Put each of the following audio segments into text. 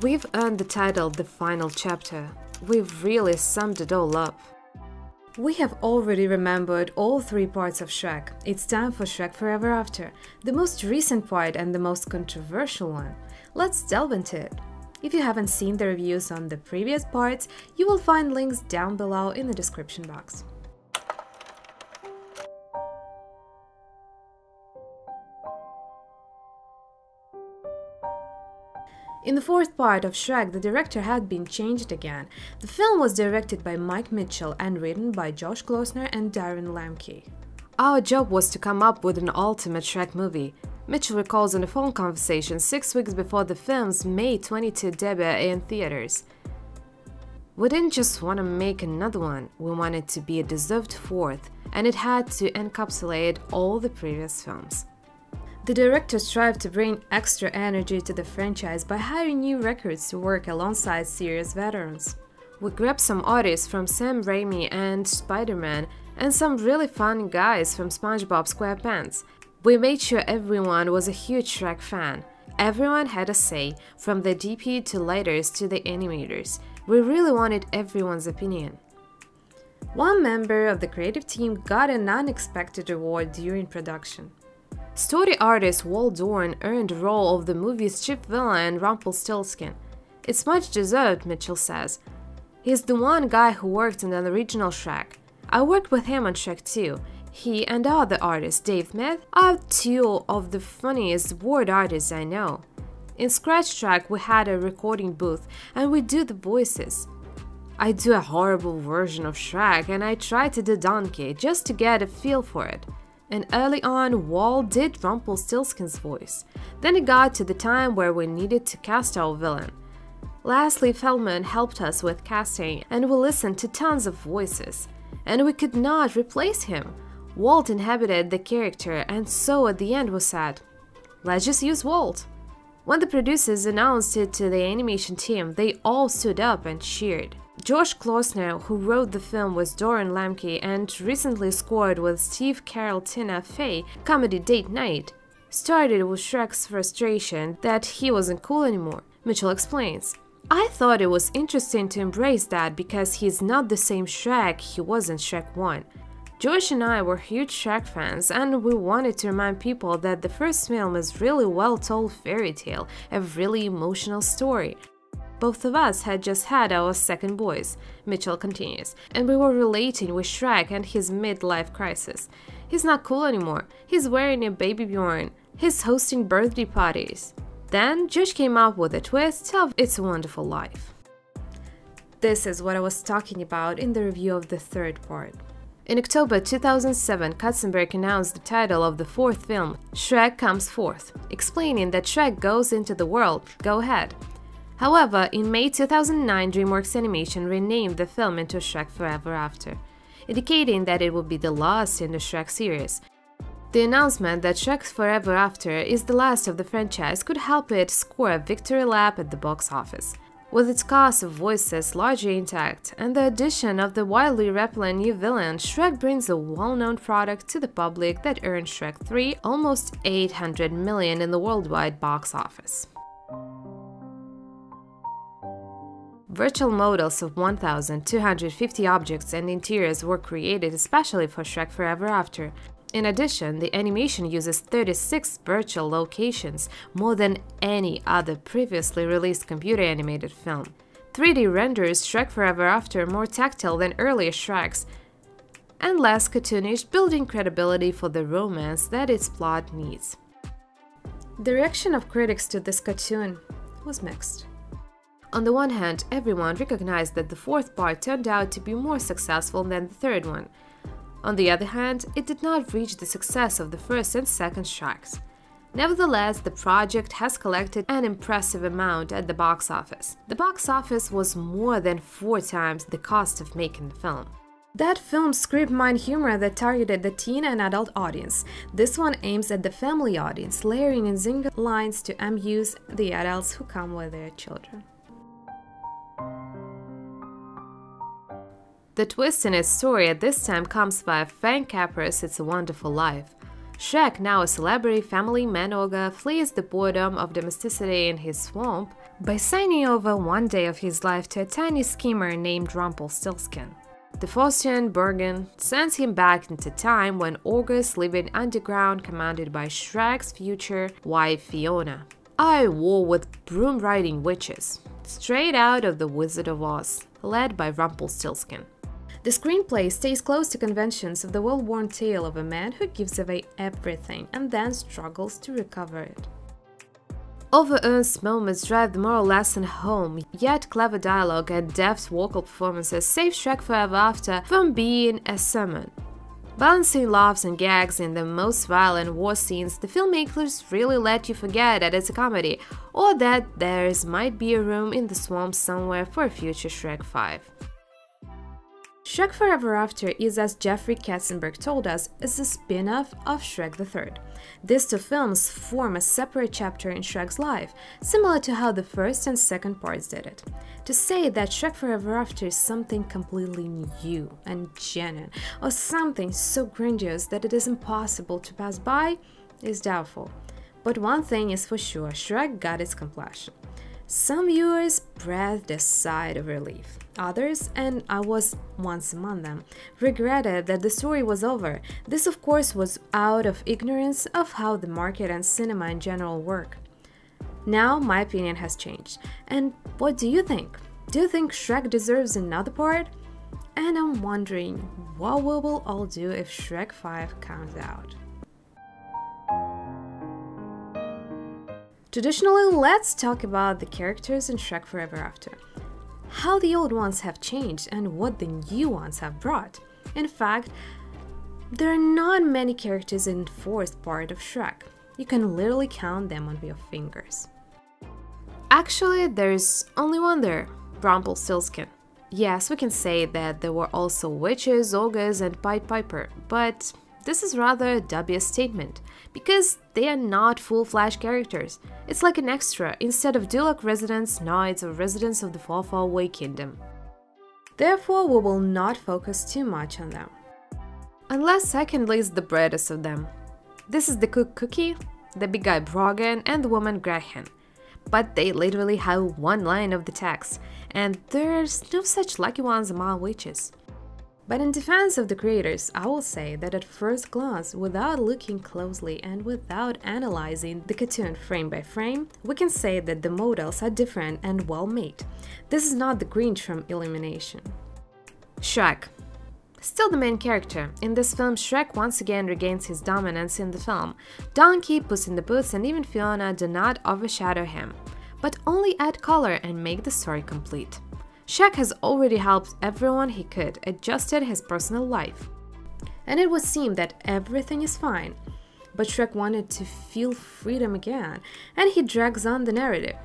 We've earned the title The Final Chapter. We've really summed it all up. We have already remembered all three parts of Shrek. It's time for Shrek Forever After, the most recent part and the most controversial one. Let's delve into it. If you haven't seen the reviews on the previous parts, you will find links down below in the description box. In the fourth part of Shrek, the director had been changed again. The film was directed by Mike Mitchell and written by Josh Klossner and Darren Lemke. Our job was to come up with an ultimate Shrek movie. Mitchell recalls in a phone conversation 6 weeks before the film's May 22 debut in theaters. We didn't just want to make another one, we wanted to be a deserved fourth, and it had to encapsulate all the previous films. The director strived to bring extra energy to the franchise by hiring new recruits to work alongside series veterans. We grabbed some artists from Sam Raimi and Spider-Man and some really fun guys from SpongeBob SquarePants. We made sure everyone was a huge Shrek fan. Everyone had a say, from the DP to lighters to the animators. We really wanted everyone's opinion. One member of the creative team got an unexpected reward during production. Story artist Walt Dorn earned the role of the movie's chief villain, Rumpelstiltskin. It's much deserved, Mitchell says. He's the one guy who worked on the original Shrek. I worked with him on Shrek 2. He and other artist Dave Smith are two of the funniest word artists I know. In Scratch Track, we had a recording booth and we do the voices. I do a horrible version of Shrek and I try to do Donkey just to get a feel for it. And early on, Walt did Rumpelstiltskin's voice. Then it got to the time where we needed to cast our villain. Leslie Feldman helped us with casting, and we listened to tons of voices. And we could not replace him. Walt inhabited the character, and so at the end we said, let's just use Walt. When the producers announced it to the animation team, they all stood up and cheered. Josh Klossner, who wrote the film with Darren Lemke and recently scored with Steve Carell Tina Fey comedy Date Night, started with Shrek's frustration that he wasn't cool anymore. Mitchell explains, I thought it was interesting to embrace that because he's not the same Shrek he was in Shrek 1. Josh and I were huge Shrek fans and we wanted to remind people that the first film is really well-told fairy tale, a really emotional story. Both of us had just had our second boys, Mitchell continues, and we were relating with Shrek and his midlife crisis. He's not cool anymore, he's wearing a baby Bjorn, he's hosting birthday parties. Then Josh came up with a twist of It's a Wonderful Life. This is what I was talking about in the review of the third part. In October 2007, Katzenberg announced the title of the fourth film, Shrek Comes Forth, explaining that Shrek goes into the world, go ahead. However, in May 2009, DreamWorks Animation renamed the film into Shrek Forever After, indicating that it would be the last in the Shrek series. The announcement that Shrek Forever After is the last of the franchise could help it score a victory lap at the box office. With its cast of voices largely intact and the addition of the wildly repellent new villain, Shrek brings a well-known product to the public that earned Shrek 3 almost $800 million in the worldwide box office. Virtual models of 1,250 objects and interiors were created especially for Shrek Forever After. In addition, the animation uses 36 virtual locations, more than any other previously released computer-animated film. 3D renders Shrek Forever After more tactile than earlier Shreks, and less cartoonish, building credibility for the romance that its plot needs. The reaction of critics to this cartoon was mixed. On the one hand, everyone recognized that the fourth part turned out to be more successful than the third one. On the other hand, it did not reach the success of the first and second Shreks. Nevertheless, the project has collected an impressive amount at the box office. The box office was more than 4 times the cost of making the film. That film script mined humor that targeted the teen and adult audience. This one aims at the family audience, layering in zinger lines to amuse the adults who come with their children. The twist in its story at this time comes via Frank Capra's It's a Wonderful Life. Shrek, now a celebrity family man ogre, flees the boredom of domesticity in his swamp by signing over one day of his life to a tiny schemer named Rumpelstiltskin. The Faustian Bergen sends him back into time when ogres living underground commanded by Shrek's future wife Fiona are at war with broom-riding witches, straight out of The Wizard of Oz, led by Rumpelstiltskin. The screenplay stays close to conventions of the well-worn tale of a man who gives away everything and then struggles to recover it. Over-earned moments drive the moral lesson home, yet clever dialogue and deft vocal performances save Shrek Forever After from being a sermon. Balancing laughs and gags in the most violent war scenes, the filmmakers really let you forget that it's a comedy, or that there might be a room in the swamp somewhere for a future Shrek 5. Shrek Forever After is, as Jeffrey Katzenberg told us, is a spin-off of Shrek the Third. These two films form a separate chapter in Shrek's life, similar to how the first and second parts did it. To say that Shrek Forever After is something completely new and genuine, or something so grandiose that it is impossible to pass by, is doubtful. But one thing is for sure, Shrek got its completion. Some viewers breathed a sigh of relief. Others, and I was once among them, regretted that the story was over. This, of course, was out of ignorance of how the market and cinema in general work. Now, my opinion has changed. And what do you think? Do you think Shrek deserves another part? And I'm wondering what we will all do if Shrek 5 comes out. Traditionally, let's talk about the characters in Shrek Forever After. How the old ones have changed and what the new ones have brought. In fact, there are not many characters in the fourth part of Shrek. You can literally count them on your fingers. Actually, there's only one there, Rumpelstiltskin. Yes, we can say that there were also witches, ogres, and Pied Piper, but this is rather a dubious statement, because they are not full-fledged characters. It's like an extra, instead of Duloc residents, knights, or residents of the far away kingdom. Therefore, we will not focus too much on them. Unless I can list the brightest of them. This is the cook Cookie, the big guy Brogan, and the woman Gretchen. But they literally have one line of the text, and there's no such lucky ones among witches. But in defense of the creators, I will say that at first glance, without looking closely and without analyzing the cartoon frame by frame, we can say that the models are different and well made. This is not the Grinch from Illumination. Shrek. Still the main character. In this film, Shrek once again regains his dominance in the film. Donkey, Puss in the Boots, and even Fiona do not overshadow him, but only add color and make the story complete. Shrek has already helped everyone he could, adjusted his personal life. And it would seem that everything is fine. But Shrek wanted to feel freedom again, and he drags on the narrative.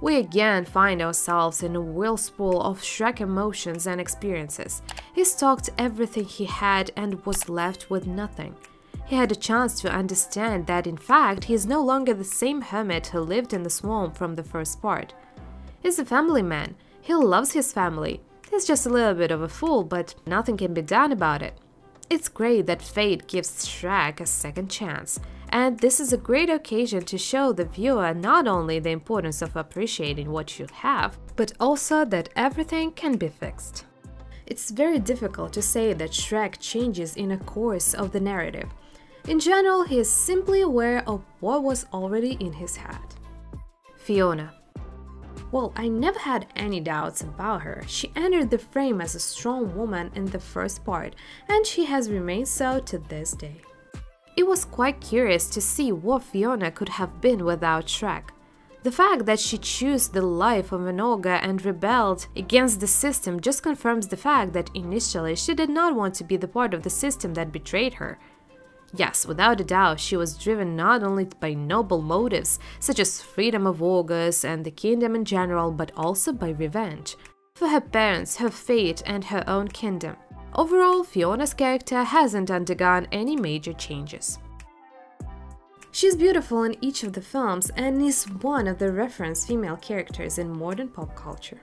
We again find ourselves in a whirlpool of Shrek emotions and experiences. He stalked everything he had and was left with nothing. He had a chance to understand that in fact he is no longer the same hermit who lived in the swamp from the first part. He's a family man. He loves his family. He's just a little bit of a fool, but nothing can be done about it. It's great that fate gives Shrek a second chance, and this is a great occasion to show the viewer not only the importance of appreciating what you have, but also that everything can be fixed. It's very difficult to say that Shrek changes in the course of the narrative. In general, he is simply aware of what was already in his head. Fiona. Well, I never had any doubts about her. She entered the frame as a strong woman in the first part, and she has remained so to this day. It was quite curious to see what Fiona could have been without Shrek. The fact that she chose the life of an ogre and rebelled against the system just confirms the fact that initially she did not want to be the part of the system that betrayed her. Yes, without a doubt, she was driven not only by noble motives, such as freedom of ogres and the kingdom in general, but also by revenge. For her parents, her fate, and her own kingdom. Overall, Fiona's character hasn't undergone any major changes. She's beautiful in each of the films and is one of the reference female characters in modern pop culture.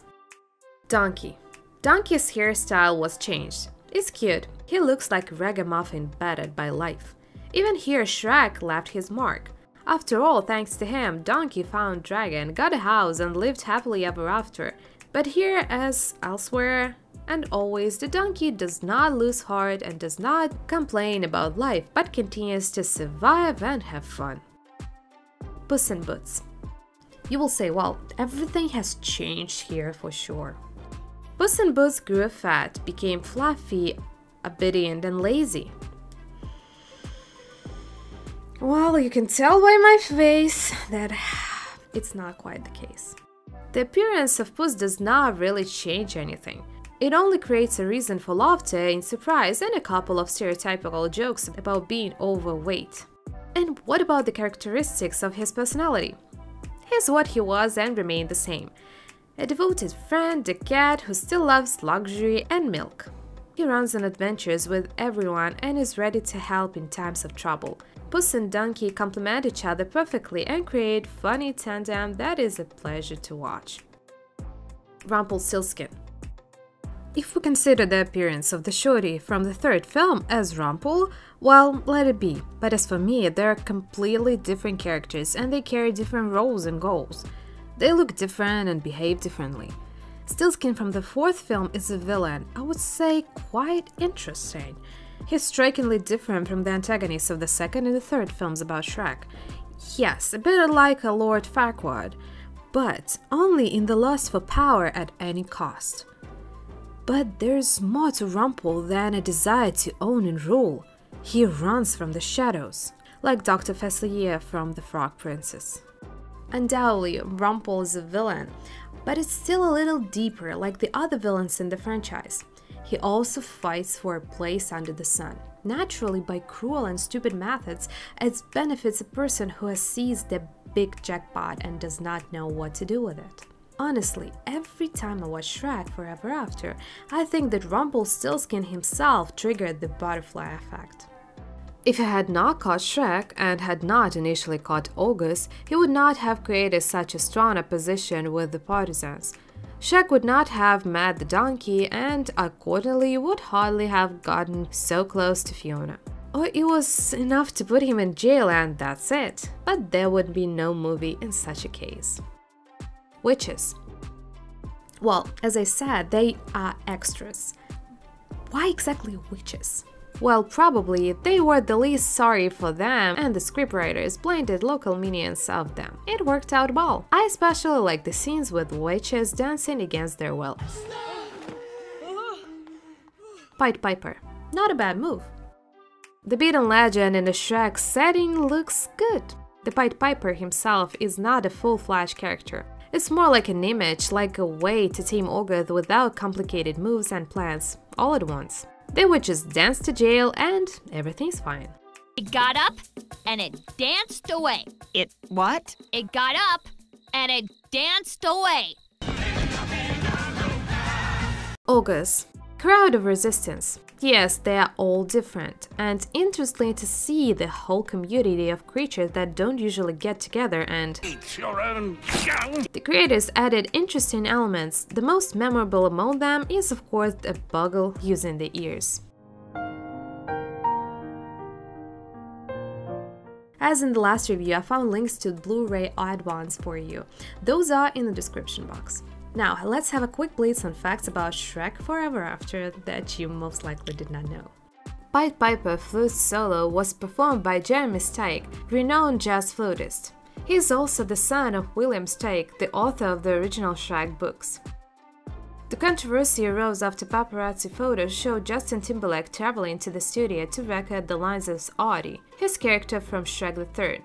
Donkey. Donkey's hairstyle was changed. It's cute. He looks like a ragamuffin battered by life. Even here, Shrek left his mark. After all, thanks to him, Donkey found Dragon, got a house, and lived happily ever after. But here, as elsewhere, and always, the donkey does not lose heart and does not complain about life, but continues to survive and have fun. Puss in Boots. You will say, well, everything has changed here for sure. Puss in Boots grew fat, became fluffy, obedient, and lazy. Well, you can tell by my face that it's not quite the case. The appearance of Puss does not really change anything. It only creates a reason for laughter and surprise and a couple of stereotypical jokes about being overweight. And what about the characteristics of his personality? He's what he was and remained the same. A devoted friend, a cat who still loves luxury and milk. He runs on adventures with everyone and is ready to help in times of trouble. Puss and Donkey complement each other perfectly and create funny tandem that is a pleasure to watch. Rumpelstiltskin. If we consider the appearance of the shorty from the third film as Rumpel, well, let it be. But as for me, they're completely different characters and they carry different roles and goals. They look different and behave differently. Stiltskin from the fourth film is a villain, I would say quite interesting. He's strikingly different from the antagonists of the second and the third films about Shrek. Yes, a bit like a Lord Farquaad, but only in the lust for power at any cost. But there's more to Rumpel than a desire to own and rule. He runs from the shadows, like Dr. Facilier from The Frog Princess. Undoubtedly, Rumpel is a villain, but it's still a little deeper, like the other villains in the franchise. He also fights for a place under the sun, naturally by cruel and stupid methods, as benefits a person who has seized the big jackpot and does not know what to do with it. Honestly, every time I watch Shrek Forever After, I think that Rumpelstiltskin himself triggered the butterfly effect. If he had not caught Shrek and had not initially caught August, he would not have created such a strong opposition with the partisans. Shrek would not have met the donkey and, accordingly, would hardly have gotten so close to Fiona. Or it was enough to put him in jail and that's it. But there would be no movie in such a case. Witches. Well, as I said, they are extras. Why exactly witches? Well, probably they were the least sorry for them and the scriptwriters blinded local minions of them. It worked out well. I especially like the scenes with witches dancing against their will. Pied Piper. Not a bad move. The beaten legend in the Shrek setting looks good. The Pied Piper himself is not a full-fledged character. It's more like an image, like a way to tame Ogre without complicated moves and plans, all at once. They would just dance to jail and everything's fine. It got up and it danced away. It what? It got up and it danced away. Ogres. Crowd of resistance. Yes, they are all different, and interesting to see the whole community of creatures that don't usually get together and eat your own young. The creators added interesting elements. The most memorable among them is of course a bugle using the ears. As in the last review, I found links to Blu Ray add-ons for you. Those are in the description box. Now, let's have a quick blitz on facts about Shrek Forever After that you most likely did not know. Pied Piper flute solo was performed by Jeremy Steig, renowned jazz flutist. He is also the son of William Steig, the author of the original Shrek books. The controversy arose after paparazzi photos showed Justin Timberlake traveling to the studio to record the lines of Audie, his character from Shrek III.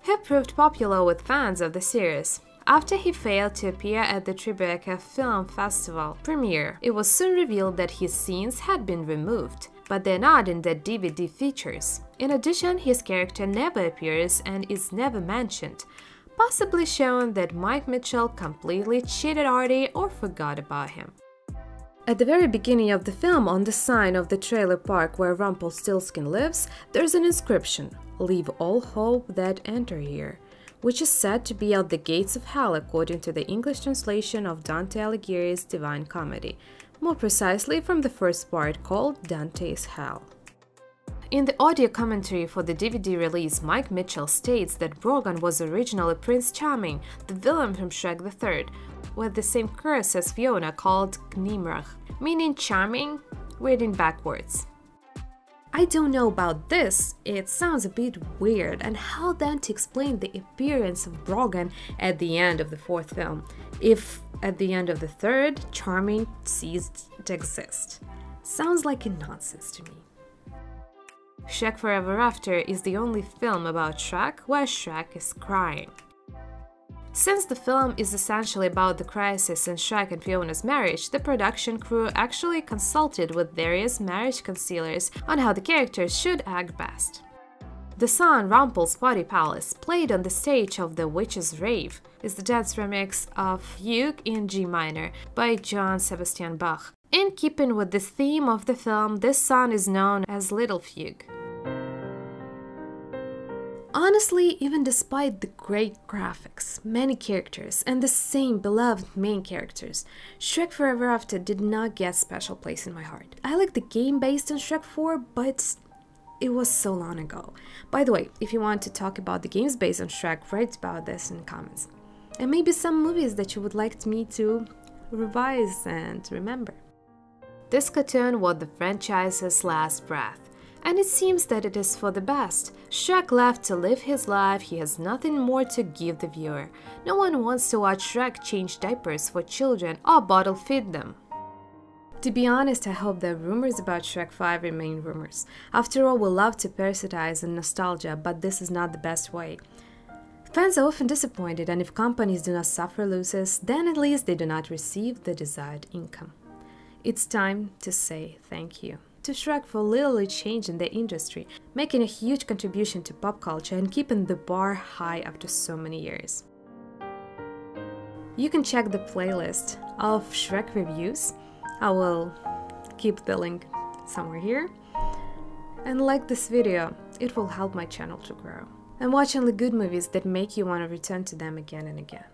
He proved popular with fans of the series. After he failed to appear at the Tribeca Film Festival premiere, it was soon revealed that his scenes had been removed, but they're not in the DVD features. In addition, his character never appears and is never mentioned, possibly showing that Mike Mitchell completely cheated Artie or forgot about him. At the very beginning of the film, on the sign of the trailer park where Rumpelstiltskin lives, there's an inscription, "Leave all hope that enter here," which is said to be out the gates of hell according to the English translation of Dante Alighieri's Divine Comedy, more precisely from the first part called Dante's Hell. In the audio commentary for the DVD release, Mike Mitchell states that Brogan was originally Prince Charming, the villain from Shrek III, with the same curse as Fiona called Gnimrach, meaning charming, reading backwards. I don't know about this, it sounds a bit weird, and how then to explain the appearance of Brogan at the end of the fourth film, if at the end of the third, charming ceased to exist. Sounds like a nonsense to me. Shrek Forever After is the only film about Shrek where Shrek is crying. Since the film is essentially about the crisis in Shrek and Fiona's marriage, the production crew actually consulted with various marriage counselors on how the characters should act best. The song Rumpel's Party Palace, played on the stage of The Witch's Rave, is the dance remix of Fugue in G minor by Johann Sebastian Bach. In keeping with the theme of the film, this song is known as Little Fugue. Honestly, even despite the great graphics, many characters, and the same beloved main characters, Shrek Forever After did not get special place in my heart. I like the game based on Shrek 4, but it was so long ago. By the way, if you want to talk about the games based on Shrek, write about this in the comments. And maybe some movies that you would like me to revise and remember. This cartoon was the franchise's last breath. And it seems that it is for the best. Shrek left to live his life, he has nothing more to give the viewer. No one wants to watch Shrek change diapers for children or bottle feed them. To be honest, I hope that rumors about Shrek 5 remain rumors. After all, we love to parasitize on nostalgia, but this is not the best way. Fans are often disappointed, and if companies do not suffer losses, then at least they do not receive the desired income. It's time to say thank you to Shrek for literally changing the industry, making a huge contribution to pop culture and keeping the bar high after so many years. You can check the playlist of Shrek reviews. I will keep the link somewhere here. And like this video, it will help my channel to grow. And watch only good movies that make you want to return to them again and again.